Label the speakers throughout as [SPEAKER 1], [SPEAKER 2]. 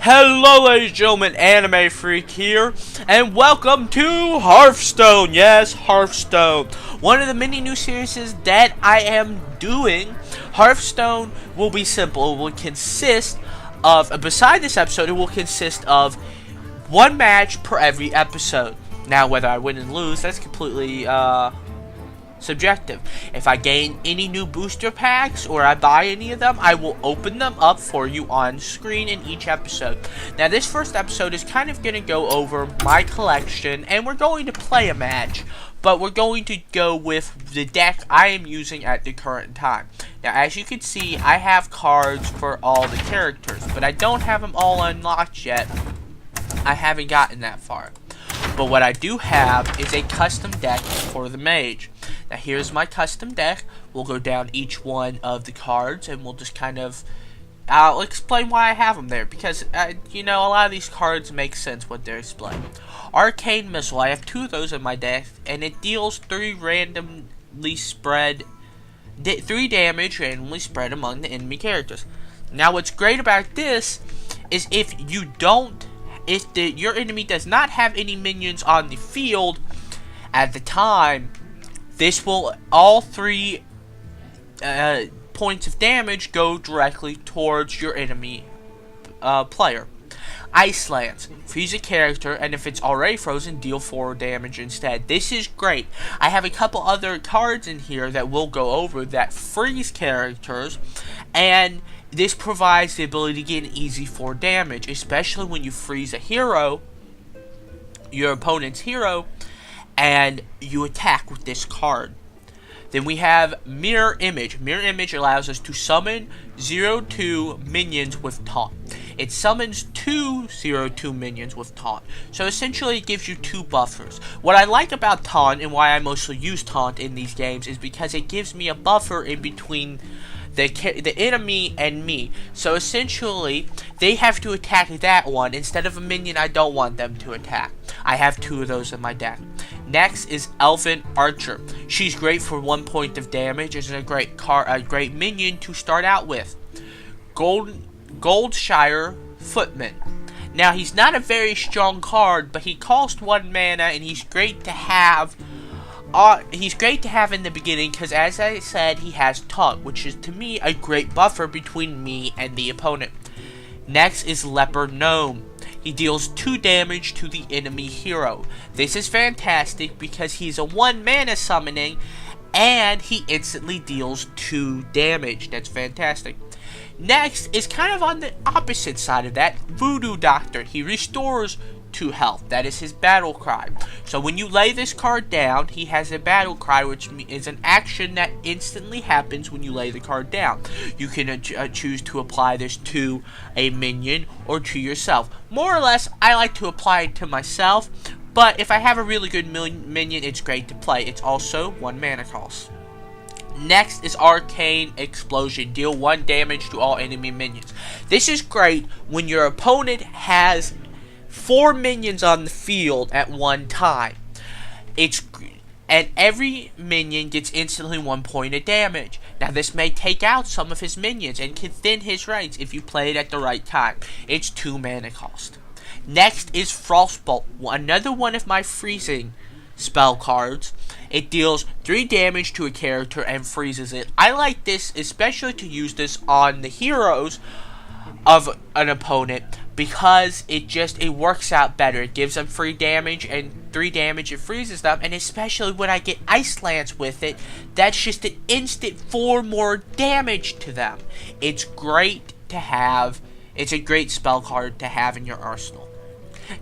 [SPEAKER 1] Hello ladies and gentlemen, Anime Freak here, and welcome to Hearthstone. Yes, Hearthstone. One of the many new series that I am doing. Hearthstone will be simple. It will consist of, beside this episode, it will consist of one match per every episode. Now, whether I win and lose, that's completely, subjective. If I gain any new booster packs or I buy any of them, I will open them up for you on screen in each episode. Now this first episode is kind of going to go over my collection, and we're going to play a match, but we're going to go with the deck I am using at the current time. Now as you can see, I have cards for all the characters, but I don't have them all unlocked yet. I haven't gotten that far. But what I do have is a custom deck for the mage. Now here's my custom deck. We'll go down each one of the cards and we'll just kind of, I'll explain why I have them there. Because, you know, a lot of these cards make sense what they're explained. Arcane Missile. I have two of those in my deck, and it deals 3 randomly spread, 3 damage randomly spread among the enemy characters. Now what's great about this is if your enemy does not have any minions on the field at the time, this will, all 3 points of damage go directly towards your enemy player. Ice Lance. Freeze a character, and if it's already frozen, deal 4 damage instead. This is great. I have a couple other cards in here that we'll go over that freeze characters, and this provides the ability to get an easy 4 damage, especially when you freeze a hero, your opponent's hero, and you attack with this card. Then we have Mirror Image. Mirror Image allows us to summon 0-2 minions with taunt. It summons 2 0-2 minions with taunt. So essentially it gives you 2 buffers. What I like about taunt, and why I mostly use taunt in these games, is because it gives me a buffer in between the enemy and me. So essentially, they have to attack that one instead of a minion I don't want them to attack. I have 2 of those in my deck. Next is Elven Archer. She's great for 1 point of damage. Is a great minion to start out with. Goldshire Footman. Now he's not a very strong card, but he costs 1 mana, and he's great to have. In the beginning because, as I said, he has taunt, which is to me a great buffer between me and the opponent. Next is Leper Gnome. He deals 2 damage to the enemy hero. This is fantastic because he's a 1 mana summoning and he instantly deals 2 damage. That's fantastic. Next is kind of on the opposite side of that, Voodoo Doctor. He restores 2 health. That is his battle cry. So when you lay this card down, he has a battle cry, which is an action that instantly happens when you lay the card down. You can choose to apply this to a minion or to yourself. More or less, I like to apply it to myself, but if I have a really good minion, it's great to play. It's also 1 mana cost. Next is Arcane Explosion. Deal 1 damage to all enemy minions. This is great when your opponent has 4 minions on the field at one time. And every minion gets instantly 1 point of damage. Now this may take out some of his minions and can thin his ranks if you play it at the right time. It's 2 mana cost. Next is Frostbolt, another one of my freezing spell cards. It deals 3 damage to a character and freezes it. I like this especially to use this on the heroes of an opponent, because it works out better. It gives them free damage, and 3 damage it freezes them, and especially when I get Ice Lance with it, that's just an instant 4 more damage to them. It's great to have. It's a great spell card to have in your arsenal.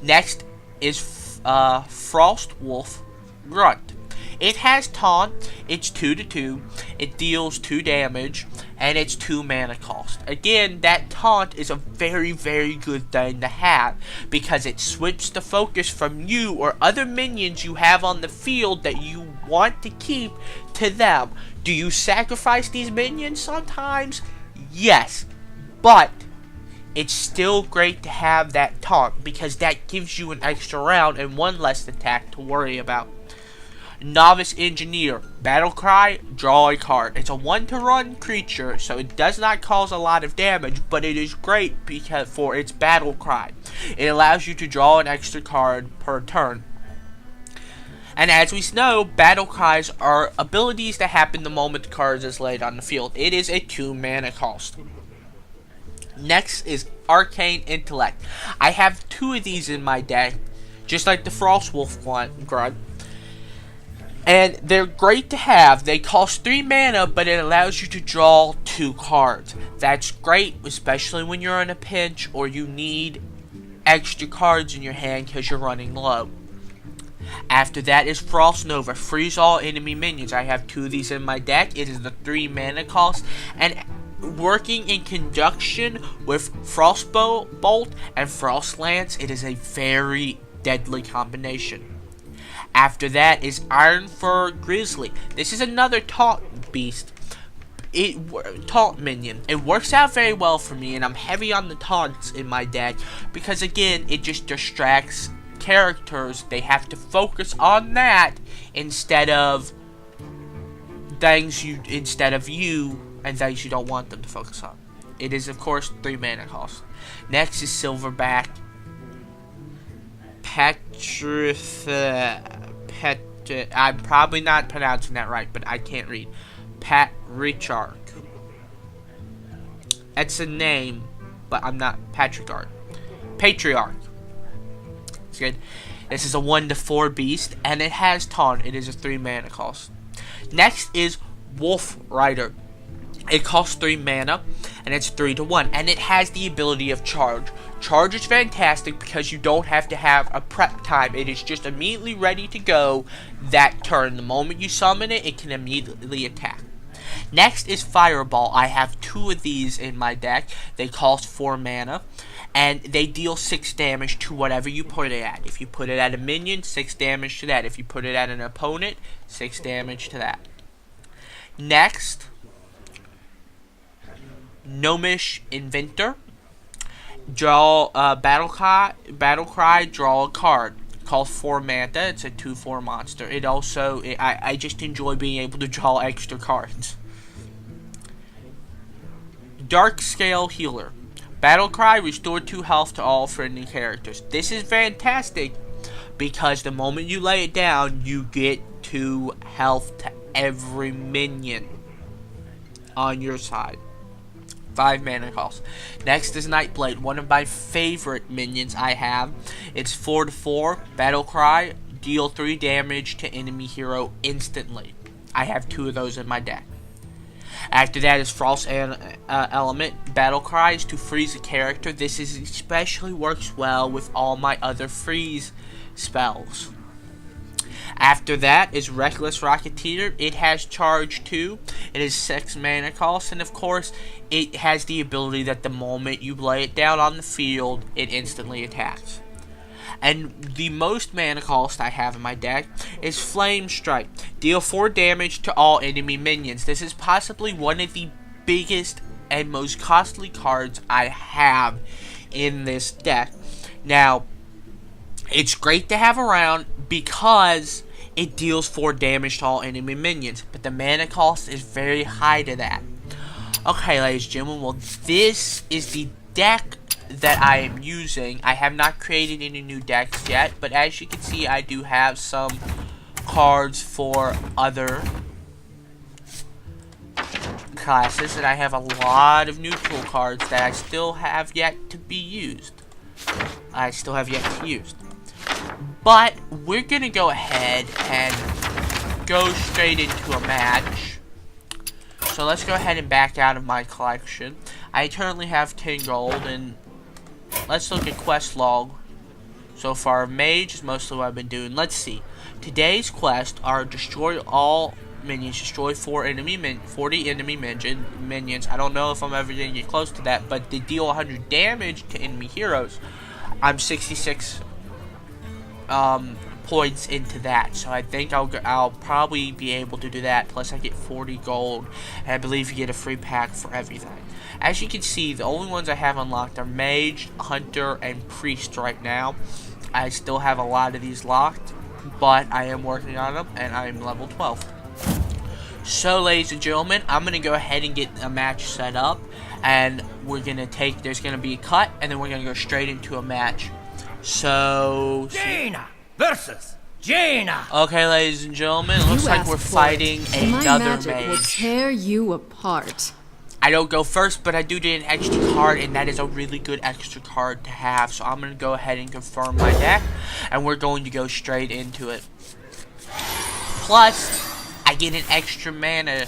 [SPEAKER 1] Next is Frost Wolf Grunt. It has taunt, it's 2/2, it deals 2 damage, and it's 2 mana cost. Again, that taunt is a very, very good thing to have, because it switches the focus from you or other minions you have on the field that you want to keep to them. Do you sacrifice these minions sometimes? Yes, but it's still great to have that taunt, because that gives you an extra round and 1 less attack to worry about. Novice Engineer. Battle Cry, draw a card. It's a 1-to-run creature, so it does not cause a lot of damage, but it is great because for its Battle Cry. It allows you to draw an extra card per turn. And as we know, Battle Cries are abilities that happen the moment the card is laid on the field. It is a 2 mana cost. Next is Arcane Intellect. I have 2 of these in my deck, just like the Frostwolf Grunt. And they're great to have. They cost 3 mana, but it allows you to draw 2 cards. That's great, especially when you're in a pinch or you need extra cards in your hand because you're running low. After that is Frost Nova. Freeze all enemy minions. I have 2 of these in my deck. It is the 3 mana cost. And working in conjunction with Frostbolt and Frost Lance, it is a very deadly combination. After that is Ironfur Grizzly. This is another taunt beast. Taunt minion. It works out very well for me, and I'm heavy on the taunts in my deck because again, it just distracts characters. They have to focus on that instead of you and things you don't want them to focus on. It is of course 3 mana cost. Next is Silverback I'm probably not pronouncing that right, but I can't read. Patriarch. It's a name, but I'm not Patriarch. Patriarch. It's good. This is a 1-to-4 beast, and it has taunt. It is a 3 mana cost. Next is Wolf Rider. It costs 3 mana, and it's 3-to-1, and it has the ability of Charge. Charge is fantastic because you don't have to have a prep time. It is just immediately ready to go that turn. The moment you summon it, it can immediately attack. Next is Fireball. I have 2 of these in my deck. They cost 4 mana, and they deal 6 damage to whatever you put it at. If you put it at a minion, 6 damage to that. If you put it at an opponent, 6 damage to that. Next, Gnomish Inventor. Draw Battle Cry, draw a card. Costs 4 mana. It's a 2/4 monster. It also, I just enjoy being able to draw extra cards. Dark Scale Healer. Battle Cry, restore 2 health to all friendly characters. This is fantastic because the moment you lay it down, you get 2 health to every minion on your side. 5 mana cost. Next is Nightblade, one of my favorite minions I have. It's 4-to-4, Battle Cry, deal 3 damage to enemy hero instantly. I have 2 of those in my deck. After that is Frost Element. Battle Cry is to freeze a character. This especially works well with all my other freeze spells. After that is Reckless Rocketeer. It has Charge 2. It is 6 mana cost, and of course, it has the ability that the moment you lay it down on the field, it instantly attacks. And the most mana cost I have in my deck is Flame Strike. Deal 4 damage to all enemy minions. This is possibly one of the biggest and most costly cards I have in this deck. Now, it's great to have around because it deals 4 damage to all enemy minions, but the mana cost is very high to that. Okay, ladies and gentlemen, well, this is the deck that I am using. I have not created any new decks yet, but as you can see, I do have some cards for other classes, and I have a lot of neutral cards that I still have yet to be used. But we're going to go ahead and go straight into a match. So let's go ahead and back out of my collection. I currently have 10 gold, and let's look at quest log. So far, mage is mostly what I've been doing. Let's see. Today's quest are destroy all minions, destroy 40 enemy minions. I don't know if I'm ever going to get close to that, but they deal 100 damage to enemy heroes. I'm 66 points into that, so I think I'll probably be able to do that. Plus I get 40 gold, and I believe you get a free pack for everything. As you can see, the only ones I have unlocked are mage, hunter, and priest right now. I still have a lot of these locked, but I am working on them, and I'm level 12. So, ladies and gentlemen, I'm going to go ahead and get a match set up, and we're going to there's going to be a cut, and then we're going to go straight into a match. So...
[SPEAKER 2] Jaina versus Jaina.
[SPEAKER 1] Okay, ladies and gentlemen, looks like we're fighting another
[SPEAKER 3] magic
[SPEAKER 1] mage.
[SPEAKER 3] will tear you apart.
[SPEAKER 1] I don't go first, but I do get an extra card, and that is a really good extra card to have. So I'm going to go ahead and confirm my deck, and we're going to go straight into it. Plus, I get an extra mana.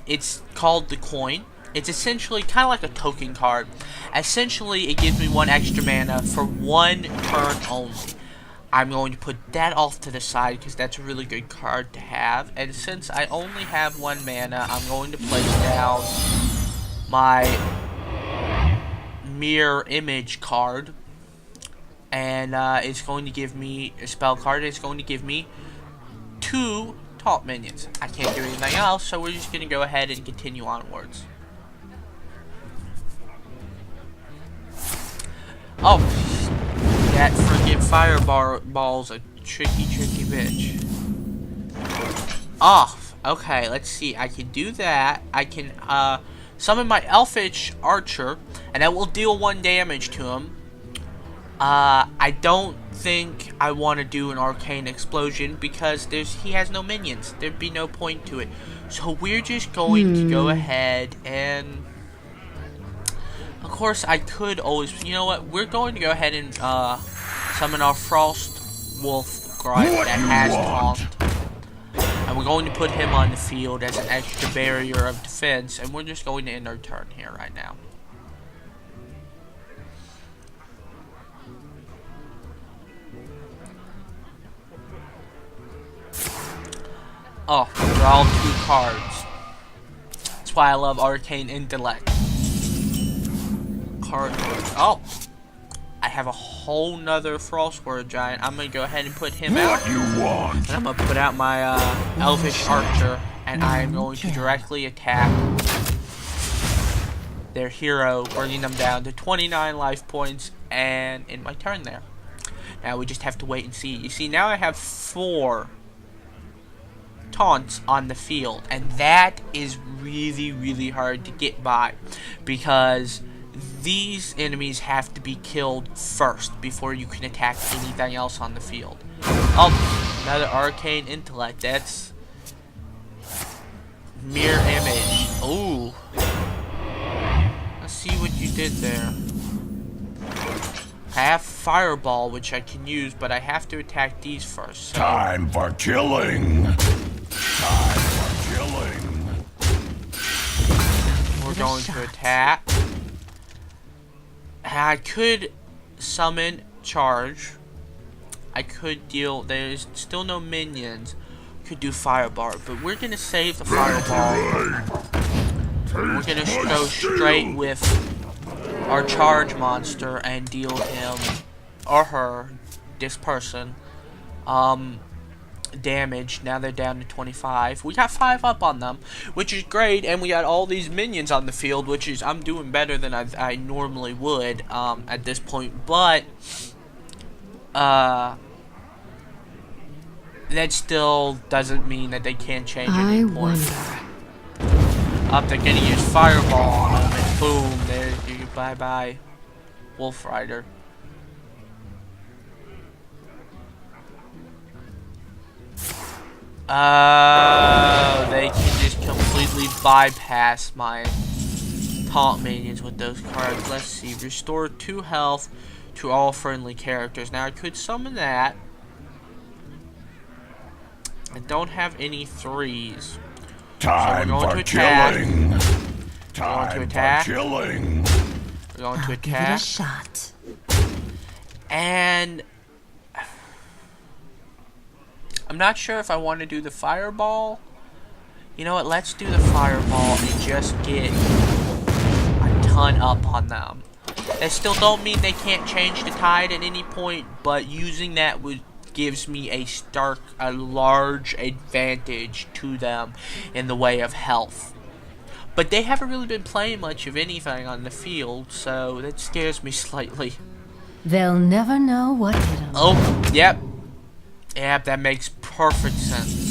[SPEAKER 1] It's called the coin. It's essentially kind of like a token card. Essentially, it gives me 1 extra mana for 1 turn only. I'm going to put that off to the side because that's a really good card to have. And since I only have 1 mana, I'm going to place down my mirror image card. And it's going to give me a spell card. It's going to give me 2 taunt minions. I can't do anything else, so we're just going to go ahead and continue onwards. Oh, that freaking fireball's a tricky bitch. Oh, okay, let's see. I can do that. I can summon my elfish archer, and that will deal 1 damage to him. I don't think I want to do an arcane explosion because he has no minions. There'd be no point to it. So we're just going to go ahead and... Of course, I could always... You know what? We're going to go ahead and summon our Frost Wolf Gripe that has taunt. And we're going to put him on the field as an extra barrier of defense. And we're just going to end our turn here right now. Oh, draw 2 cards. That's why I love Arcane Intellect. Oh, I have a whole nother Frostword Giant. I'm gonna go ahead and put him out. And I'm gonna put out my Elvish Archer, and I am going to directly attack their hero, bringing them down to 29 life points, and in my turn there. Now we just have to wait and see. You see, now I have 4 taunts on the field, and that is really hard to get by because these enemies have to be killed first before you can attack anything else on the field. Oh, another Arcane Intellect. That's mirror image. Ooh, let's see what you did there. I have Fireball, which I can use, but I have to attack these first. So.
[SPEAKER 4] Time for killing. Time for killing.
[SPEAKER 1] We're going to attack. I could summon Charge. I could deal. There's still no minions. Could do Fireball, but we're gonna save the Fireball. We're gonna go straight with our Charge monster and deal him or her, this person, damage. Now they're down to 25. We got 5 up on them, which is great, and we got all these minions on the field, which is I'm doing better than I normally would at this point, but that still doesn't mean that they can't change at any point. They're gonna use Fireball on them, and boom, there you go, bye Wolf Rider. They can just completely bypass my taunt minions with those cards. Let's see. Restore 2 health to all friendly characters. Now, I could summon that. I don't have any 3s.
[SPEAKER 4] Time
[SPEAKER 1] so we're going
[SPEAKER 4] for
[SPEAKER 1] to attack.
[SPEAKER 4] Killing.
[SPEAKER 1] Time
[SPEAKER 4] for
[SPEAKER 1] attack.
[SPEAKER 4] Killing.
[SPEAKER 1] We're going to
[SPEAKER 3] Give it
[SPEAKER 1] attack.
[SPEAKER 3] a shot.
[SPEAKER 1] And I'm not sure if I want to do the Fireball. You know what? Let's do the Fireball and just get a ton up on them. That still don't mean they can't change the tide at any point, but using that gives me a large advantage to them in the way of health. But they haven't really been playing much of anything on the field, so that scares me slightly.
[SPEAKER 3] They'll never know what hit them.
[SPEAKER 1] Oh, yep. Yeah, that makes perfect sense.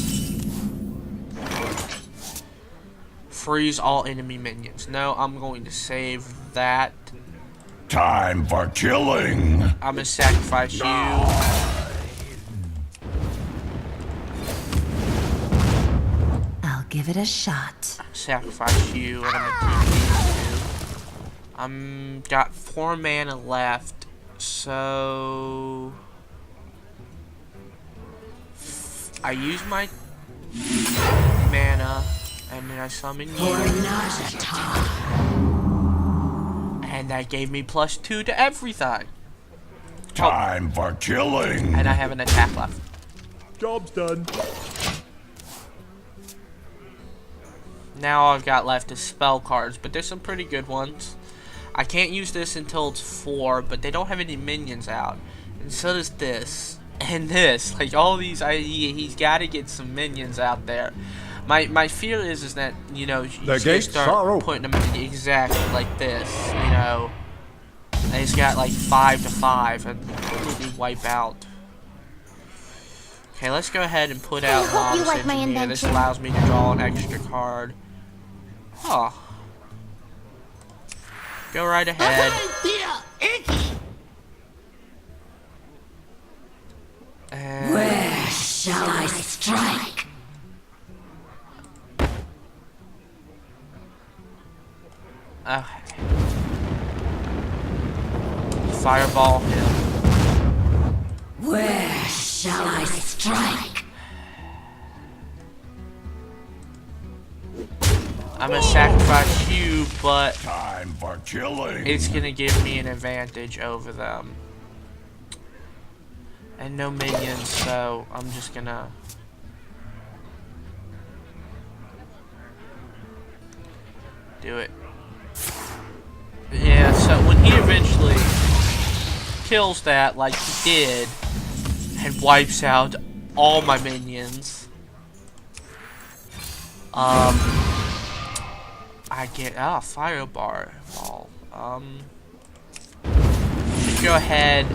[SPEAKER 1] Freeze all enemy minions. No, I'm going to save that.
[SPEAKER 4] Time for killing.
[SPEAKER 1] I'm gonna sacrifice you.
[SPEAKER 3] I'll give it a shot.
[SPEAKER 1] Sacrifice you, and I'm gonna keep these two. Got 4 mana left, so I use my mana, and then I summon you. And that gave me +2 to everything.
[SPEAKER 4] Time for killing.
[SPEAKER 1] And I have an attack left.
[SPEAKER 5] Job's done.
[SPEAKER 1] Now all I've got left is spell cards, but there's some pretty good ones. I can't use this until it's 4, but they don't have any minions out. And so does this. And this. Like, all these, he's got to get some minions out there. My fear is that, you know, he's going to start putting them in exactly like this, you know. And he's got like 5 to 5 and completely wipe out. Okay, let's go ahead and put out Mom's Engineer. This allows me to draw an extra card. Oh. Go right ahead. And
[SPEAKER 3] Where shall I strike?
[SPEAKER 1] okay. Fireball him.
[SPEAKER 3] Where shall I strike?
[SPEAKER 1] I'm gonna sacrifice you, but
[SPEAKER 4] Time for killing.
[SPEAKER 1] it's gonna give me an advantage over them. And no minions, so I'm just gonna do it. Yeah, so when he eventually kills that like he did and wipes out all my minions, I get fireball. Should go ahead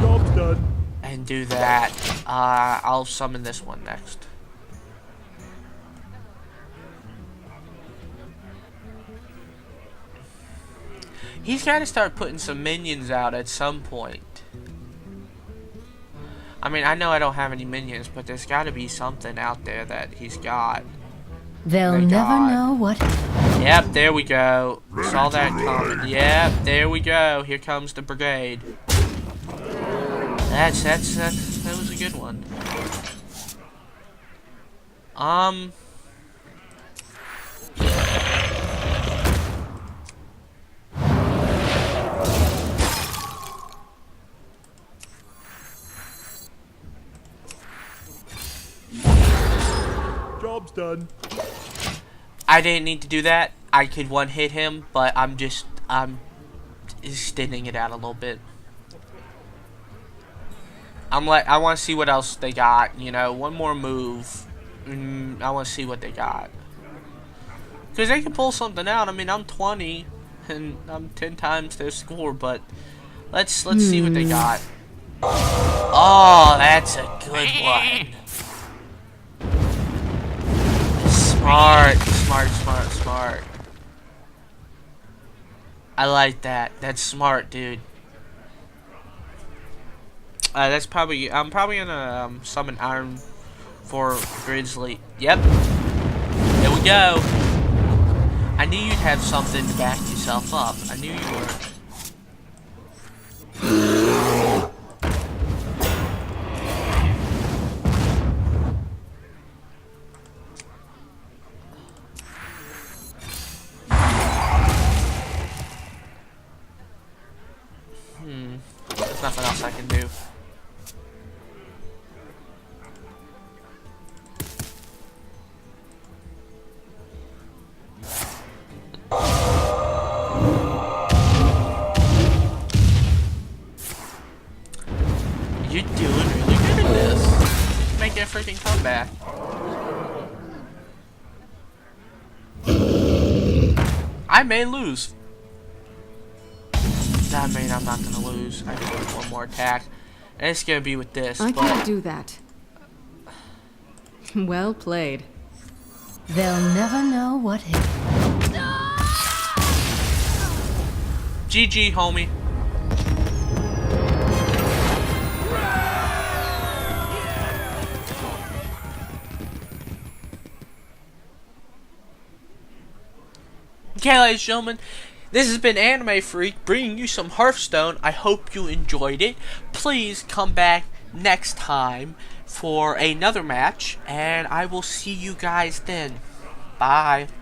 [SPEAKER 5] Job's done.
[SPEAKER 1] and do that. I'll summon this one next. He's got to start putting some minions out at some point. I mean, I know I don't have any minions, but there's got to be something out there that he's got.
[SPEAKER 3] They'll
[SPEAKER 1] They
[SPEAKER 3] never
[SPEAKER 1] got-
[SPEAKER 3] know what.
[SPEAKER 1] Yep, there we go. Saw that coming. Yep, there we go. Here comes the brigade. That was a good one.
[SPEAKER 5] Job's done.
[SPEAKER 1] I didn't need to do that. I could one-hit him, but I'm just thinning it out a little bit. I want to see what else they got. You know, one more move. I want to see what they got. Because they can pull something out. I mean, I'm 20, and I'm 10 times their score, but let's see what they got. Oh, that's a good one. Smart. I like that. That's smart, dude. I'm probably gonna summon Iron for Grizzly. Yep. There we go. I knew you'd have something to back yourself up. I knew you were. There's nothing else I can do. You're doing really good at this. Make a freaking comeback. I may lose. That mean I'm not gonna lose. I just need one more attack. And it's gonna be with this.
[SPEAKER 6] I
[SPEAKER 1] but
[SPEAKER 6] can't do that. Well played.
[SPEAKER 3] They'll never know what hit.
[SPEAKER 1] GG, homie. Okay, ladies and gentlemen, this has been Anime Freak bringing you some Hearthstone. I hope you enjoyed it. Please come back next time for another match, and I will see you guys then. Bye.